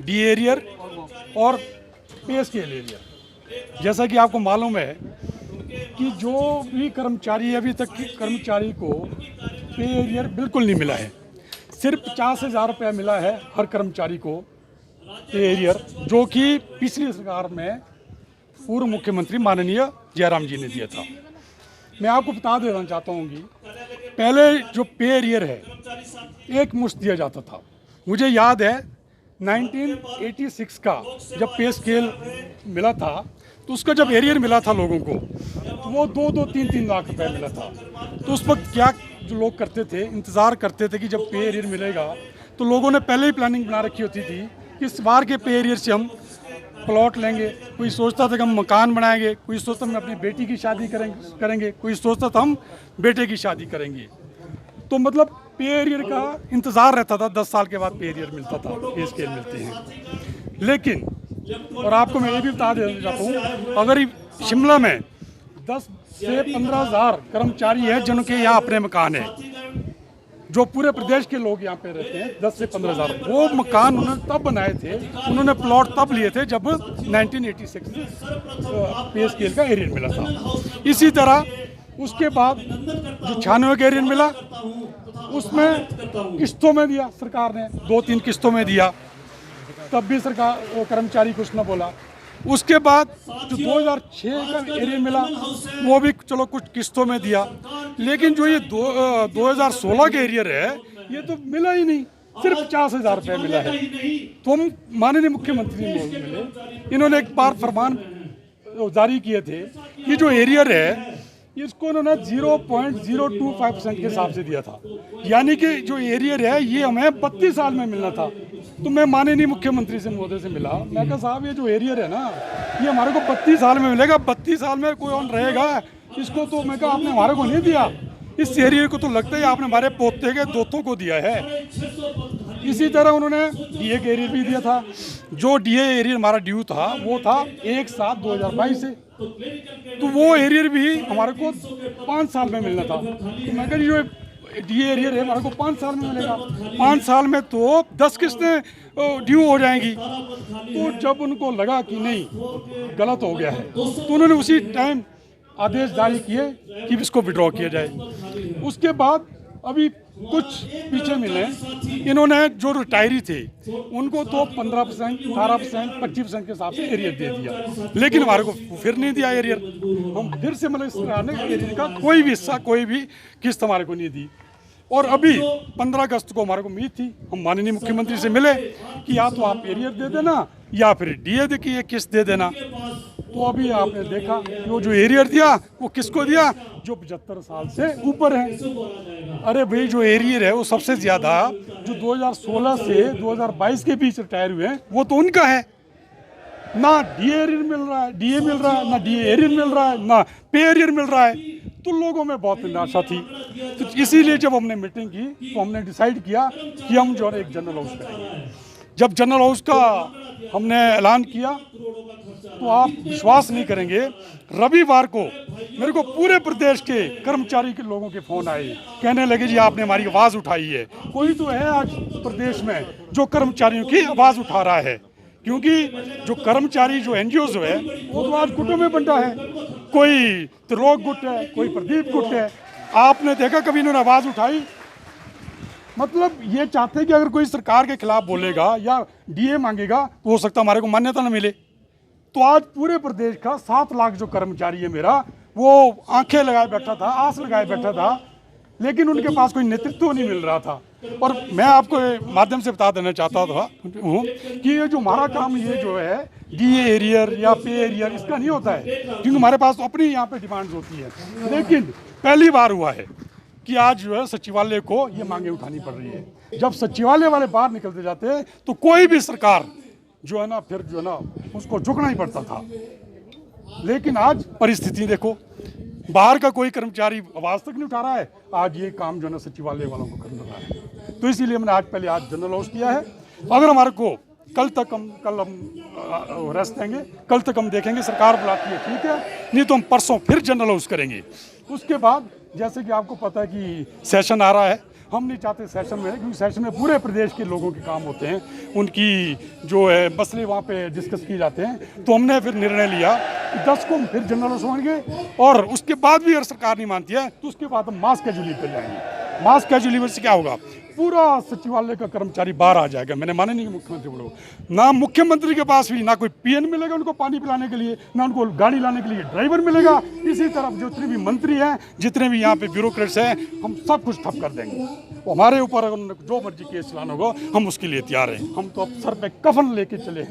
D arrear और पे scale arrear. जैसा कि आपको मालूम है कि जो भी कर्मचारी अभी तक की कर्मचारी को पे एरियर बिल्कुल नहीं मिला है। सिर्फ 50,000 रुपया मिला है हर कर्मचारी को पे एरियर, जो कि पिछली सरकार में पूर्व मुख्यमंत्री माननीय जयराम जी ने दिया था। मैं आपको बता देना चाहता हूँ कि पहले जो पे एरियर है एक मुश्त दिया जाता था। मुझे याद है 1986 का जब पे स्केल मिला था तो उसका जब एरियर मिला था लोगों को तो वो 2-3 लाख रुपए मिला था। तो उस वक्त क्या जो लोग करते थे, इंतज़ार करते थे कि जब पे एरियर मिलेगा तो लोगों ने पहले ही प्लानिंग बना रखी होती थी कि इस बार के पे एरियर से हम प्लॉट लेंगे। कोई सोचता था कि हम मकान बनाएंगे, कोई सोचता था हम अपनी बेटी की शादी करेंगे, कोई सोचता था हम बेटे की शादी करेंगे। तो मतलब पे एरियर का इंतज़ार रहता था, 10 साल के बाद पे एरियर मिलता था, पे स्केल मिलते हैं। लेकिन और आपको मैं ये भी बता देना चाहता हूँ, अगर शिमला में 10 से 15,000 कर्मचारी हैं जिनके यहाँ अपने मकान है, जो पूरे प्रदेश के लोग यहाँ पे रहते हैं 10 से 15,000, वो मकान उन्होंने तब बनाए थे, उन्होंने प्लॉट तब लिए थे जब 1986 पे स्केल का एरियर मिला था। इसी तरह उसके बाद जो 96 का एरियर मिला उसमें किस्तों में दिया सरकार ने, 2-3 किस्तों में दिया, तब भी सरकार वो कर्मचारी कुछ न बोला। उसके बाद जो 2006 का एरियर मिला वो भी चलो कुछ किस्तों में दिया, लेकिन जो ये 2016 का एरियर है ये तो मिला ही नहीं, सिर्फ 50,000 रुपये मिला है। तो हम माननीय मुख्यमंत्री मिले, इन्होंने एक बार फरमान जारी किए थे कि जो एरियर है इसको उन्होंने 0.025% के हिसाब से दिया था, यानी कि जो एरियर है ये हमें 32 साल में मिलना था। तो मैं माननीय मुख्यमंत्री से महोदय से मिला, मैं कहा साहब ये जो एरियर है ना ये हमारे को 32 साल में मिलेगा, 32 साल में कोई और रहेगा इसको, तो मैं कहा आपने हमारे को नहीं दिया, इस एरियर को तो लगता है आपने हमारे पोते के दोतों को दिया है। इसी तरह उन्होंने डीए का एरियर भी दिया था। जो डीए एरियर हमारा ड्यू था वो था 1/7/2022 से, तो वो एरियर भी हमारे को 5 साल में मिलना था। तो मैं कह रही जो डीए एरियर है हमारे को 5 साल में मिलेगा, 5 साल में तो 10 किस्तें ड्यू हो जाएंगी। तो जब उनको लगा कि नहीं गलत हो गया है तो उन्होंने उसी टाइम आदेश जारी किए कि इसको विड्रॉ किया जाए। उसके बाद अभी कुछ पीछे मिले, इन्होंने जो रिटायरी थे उनको तो 15%, 18%, 25% के हिसाब से एरियर दे दिया, लेकिन हमारे को फिर नहीं दिया एरियर। हम फिर से मतलब सरकार ने एरियर का कोई भी हिस्सा, कोई भी किस्त हमारे को नहीं दी। और अभी 15 अगस्त को हमारे को उम्मीद थी, हम माननीय मुख्यमंत्री से मिले कि या तो आप एरियर दे देना या फिर डीए दे की किस्त दे देना। तो अभी आपने देखा वो जो एरियर दिया वो किसको दिया, जो 75 साल से ऊपर है। अरे भाई जो एरियर है वो सबसे ज़्यादा जो 2016 से 2022 के बीच रिटायर हुए हैं वो तो उनका है। ना डीए एरियर मिल रहा है, डीए मिल रहा है, ना डीए एरियर मिल रहा है, ना पे एरियर मिल रहा है। तो लोगों में बहुत निराशा थी। तो इसीलिए जब हमने मीटिंग की तो हमने डिसाइड किया कि हम जो है एक जनरल हाउस करेंगे। जब जनरल हाउस का हमने ऐलान किया तो आप विश्वास नहीं करेंगे, रविवार को मेरे को पूरे प्रदेश के कर्मचारी के लोगों के फ़ोन आए, कहने लगे जी आपने हमारी आवाज़ उठाई है। कोई तो है आज प्रदेश में जो कर्मचारियों की आवाज़ उठा रहा है, क्योंकि जो कर्मचारी जो एनजीओज है वो तो आज गुटों में बंटा है, कोई त्रिलोक गुट है, कोई प्रदीप गुट है। आपने देखा कभी इन्होंने आवाज़ उठाई? मतलब ये चाहते हैं कि अगर कोई सरकार के खिलाफ बोलेगा या डीए मांगेगा तो हो सकता हमारे को मान्यता न मिले। तो आज पूरे प्रदेश का 7 लाख जो कर्मचारी है मेरा, वो आंखें लगाए बैठा था, आस लगाए बैठा था, लेकिन उनके पास कोई नेतृत्व नहीं मिल रहा था। और मैं आपको माध्यम से बता देना चाहता था कि ये जो हमारा काम ये जो है डीए एरियर या पे एरियर इसका नहीं होता है, क्योंकि हमारे पास तो अपनी यहाँ पे डिमांड्स होती है। लेकिन पहली बार हुआ है कि आज जो है सचिवालय को ये मांगे उठानी पड़ रही है। जब सचिवालय वाले बाहर निकलते जाते हैं तो कोई भी सरकार जो है ना फिर जो है ना उसको झुकना ही पड़ता था। लेकिन आज परिस्थिति देखो, बाहर का कोई कर्मचारी आवाज़ तक नहीं उठा रहा है, आज ये काम जो है ना सचिवालय वालों को करना रहा है। तो इसीलिए हमने आज जनरल हाउस किया है। अगर हमारे को कल हम रेस्ट देंगे, कल तक हम देखेंगे, सरकार बुलाती है ठीक है, नहीं तो हम परसों फिर जनरल हाउस करेंगे। उसके बाद जैसे कि आपको पता है कि सेशन आ रहा है, हम नहीं चाहते सेशन में, क्योंकि सेशन में पूरे प्रदेश के लोगों के काम होते हैं, उनकी जो है मसले वहाँ पे डिस्कस किए जाते हैं। तो हमने फिर निर्णय लिया कि 10 को फिर जनरल होंगे, और उसके बाद भी अगर सरकार नहीं मानती है तो उसके बाद हम मास कैजुअली पर जाएंगे। मास कैजुअली से क्या होगा, पूरा सचिवालय का कर्मचारी बाहर आ जाएगा। मैंने माने नहीं कि मुख्यमंत्री बोलो, ना मुख्यमंत्री के पास भी ना कोई पीएन मिलेगा उनको पानी पिलाने के लिए, ना उनको गाड़ी लाने के लिए ड्राइवर मिलेगा। इसी तरफ जितने भी मंत्री हैं, जितने भी यहाँ पे ब्यूरोक्रेट्स हैं, हम सब कुछ ठप कर देंगे। तो हमारे ऊपर जो मर्जी केस चलाना होगा हम उसके लिए तैयार हैं। हम तो अब सर पे कफन लेके चले हैं।